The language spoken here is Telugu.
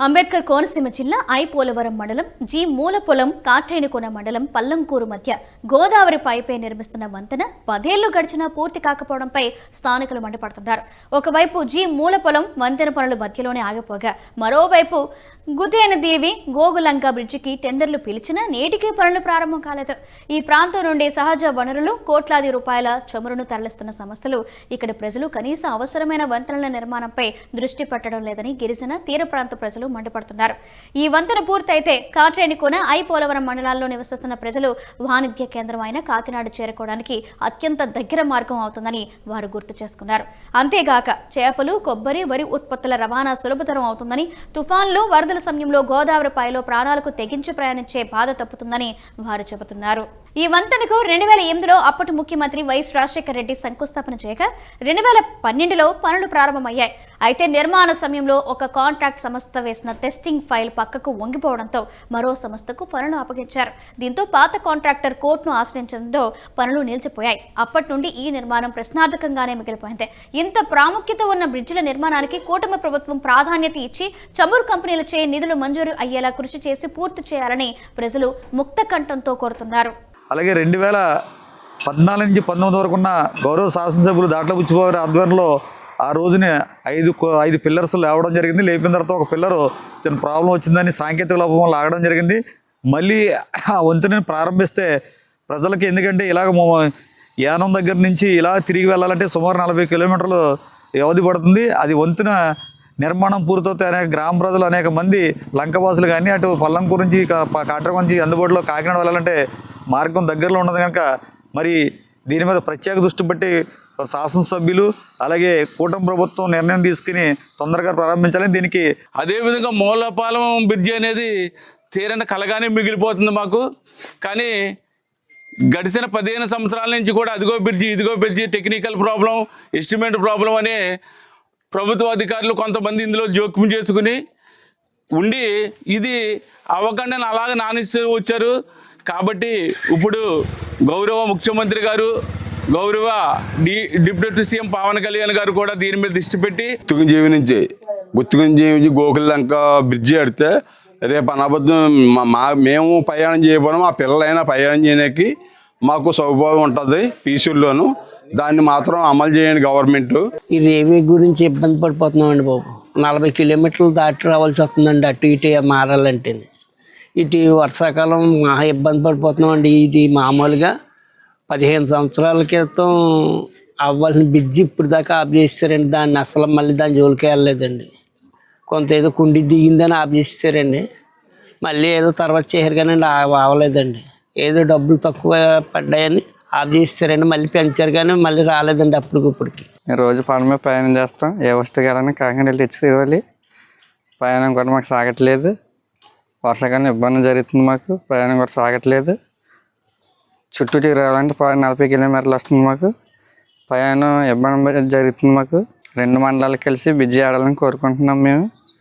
అంబేద్కర్ కోనసీమ జిల్లా ఐ పోలవరం మండలం జి మూలపొలం కాట్రేనికోన మండలం పల్లంకూరు మధ్య గోదావరి పైపై నిర్మిస్తున్న వంతెన 10 ఏళ్లు గడిచినా పూర్తి కాకపోవడంపై స్థానికులు మండిపడుతున్నారు. ఒకవైపు జి మూలపొలం వంతెన పనులు మధ్యలోనే ఆగిపోగా మరోవైపు గుదేనదేవి గోగులంక బ్రిడ్జికి టెండర్లు పిలిచినా నేటికి పనులు ప్రారంభం కాలేదు. ఈ ప్రాంతం నుండి సహజ వనరులు కోట్లాది రూపాయల చమురును తరలిస్తున్న సంస్థలు ఇక్కడి ప్రజలు కనీస అవసరమైన వంతెనల నిర్మాణంపై దృష్టి పెట్టడం లేదని గిరిజన తీర ప్రాంత ప్రజలు మండిపడుతున్నారు. ఈ వంతెన పూర్తయితే కాట్రేనికోన ఐ పోలవరం మండలాల్లో నివసిస్తున్న ప్రజలు వాణిజ్య కేంద్రం అయిన కాకినాడ చేరుకోవడానికి అత్యంత దగ్గర మార్గం అవుతుందని వారు గుర్తు చేసుకున్నారు. అంతేగాక చేపలు, కొబ్బరి, వరి ఉత్పత్తుల రవాణా సులభతరం అవుతుందని, తుఫాన్లు, వరదల సమయంలో గోదావరి పాయలో ప్రాణాలకు తెగించి ప్రయాణించే బాధ తప్పుతుందని వారు చెబుతున్నారు. ఈ వంతెనకు 2008లో అప్పటి ముఖ్యమంత్రి వైఎస్ రాజశేఖర రెడ్డి శంకుస్థాపన చేయగా 2012లో పనులు ప్రారంభమయ్యాయి. అయితే నిర్మాణ సమయంలో ఒక కాంట్రాక్ట్ సంస్థ వేసిన టెస్టింగ్ ఫైల్ పక్కకు వంగిపోవడంతో మరో సంస్థకు పనులు అప్పగించారు. దీంతో పాత కాంట్రాక్టర్ కోర్టును ఆశ్రయించడంతో పనులు నిలిచిపోయాయి. అప్పటి నుండి ఈ నిర్మాణం ప్రశ్నార్థకంగానే మిగిలిపోయింది. ఇంత ప్రాముఖ్యత ఉన్న బ్రిడ్జిల నిర్మాణానికి కూటమి ప్రభుత్వం ప్రాధాన్యత ఇచ్చి చమురు కంపెనీలచే నిధులు మంజూరు అయ్యేలా కృషి చేసి పూర్తి చేయాలని ప్రజలు ముక్త కంఠంతో కోరుతున్నారు. అలాగే 2014 నుంచి 19 వరకు ఉన్న గౌరవ శాసనసభ్యులు దాట్ల బుచ్చిబాబు ఆధ్వర్యంలో ఆ రోజునే 5 పిల్లర్స్ లేవడం జరిగింది. లేపిన తర్వాత ఒక పిల్లరు చిన్న ప్రాబ్లం వచ్చిందని సాంకేతిక లోపం వల్ల ఆగడం జరిగింది. మళ్ళీ ఆ వంతెనని ప్రారంభిస్తే ప్రజలకి, ఎందుకంటే ఇలాగ యానం దగ్గర నుంచి ఇలా తిరిగి వెళ్ళాలంటే సుమారు 40 కిలోమీటర్లు వ్యవధి పడుతుంది. అది వంతెన నిర్మాణం పూర్తవుతే అనేక గ్రామ ప్రజలు, అనేక మంది లంకవాసులు కానీ అటు పల్లంకూరు నుంచి కాట్రేనికోన నుంచి అందుబాటులో కాకినాడ వెళ్ళాలంటే మార్గం దగ్గరలో ఉన్నది కనుక మరి దీని మీద ప్రత్యేక దృష్టి పెట్టి శాసనసభ్యులు అలాగే కూటమి ప్రభుత్వం నిర్ణయం తీసుకుని తొందరగా ప్రారంభించాలని, దీనికి అదేవిధంగా మూలపాలెం బ్రిడ్జి అనేది తీరని కలగానే మిగిలిపోతుంది మాకు. కానీ గడిచిన 15 సంవత్సరాల నుంచి కూడా అదిగో బ్రిడ్జి, ఇదిగో bridge, technical problem, estimate problem అనే ప్రభుత్వ అధికారులు కొంతమంది ఇందులో జోక్యం చేసుకుని ఉండి ఇది అవ్వకుండా అలాగే నానిస్తూ వచ్చారు. కాబట్టి ఇప్పుడు గౌరవ ముఖ్యమంత్రి గారు, గౌరవ డిప్యూటీ సీఎం పవన్ కళ్యాణ్ గారు కూడా దీని మీద దృష్టి పెట్టి గుత్తుకుంజీవి నుంచి గోకులంక బ్రిడ్జి ఆడితే రేపు అనబద్ధం మేము ప్రయాణం చేయకపోవడం, మా పిల్లలైనా ప్రయాణం చేయడానికి మాకు సౌభాగ్యం ఉంటుంది. పీసుల్లోనూ దాన్ని మాత్రం అమలు చేయండి గవర్నమెంట్. ఈ రేవీ గురించి ఇబ్బంది పడిపోతున్నామండి బాబు. 40 కిలోమీటర్లు దాటి రావాల్సి వస్తుందండి అటు ఇటు మారాలంటే. ఇటు వర్షాకాలం మహా ఇబ్బంది పడిపోతున్నామండి. ఇది మామూలుగా 15 సంవత్సరాల క్రితం అవ్వాల్సిన బ్రిడ్జి ఇప్పుడు దాకా ఆఫ్ చేస్తారండి. దాన్ని అసలు మళ్ళీ దాని జోలికి వెళ్ళలేదండి. కొంత ఏదో కుండి దిగిందని ఆఫ్ చేస్తారండి. మళ్ళీ ఏదో తర్వాత చేశారు కానీ అవ్వలేదండి. ఏదో డబ్బులు తక్కువ పడ్డాయని ఆఫ్ చేస్తారండి. మళ్ళీ పెంచారు కానీ మళ్ళీ రాలేదండి అప్పటికిప్పటికి. రోజు పని మీద ప్రయాణం చేస్తాం. ఏ వస్తువు కావాలని కాకినాడ తెచ్చుకోవాలి. ప్రయాణం కూడా మాకు సాగట్లేదు. వర్షాకాలం ఇబ్బంది జరుగుతుంది. మాకు ప్రయాణం కూడా సాగట్లేదు. చుట్టూ తిరగాలంటే 40 కిలోమీటర్లు వస్తుంది. మాకు ప్రయాణం ఇబ్బంది జరుగుతుంది. మాకు 2 మండలాలు కలిసి బ్రిడ్జి ఆడాలని కోరుకుంటున్నాం మేము.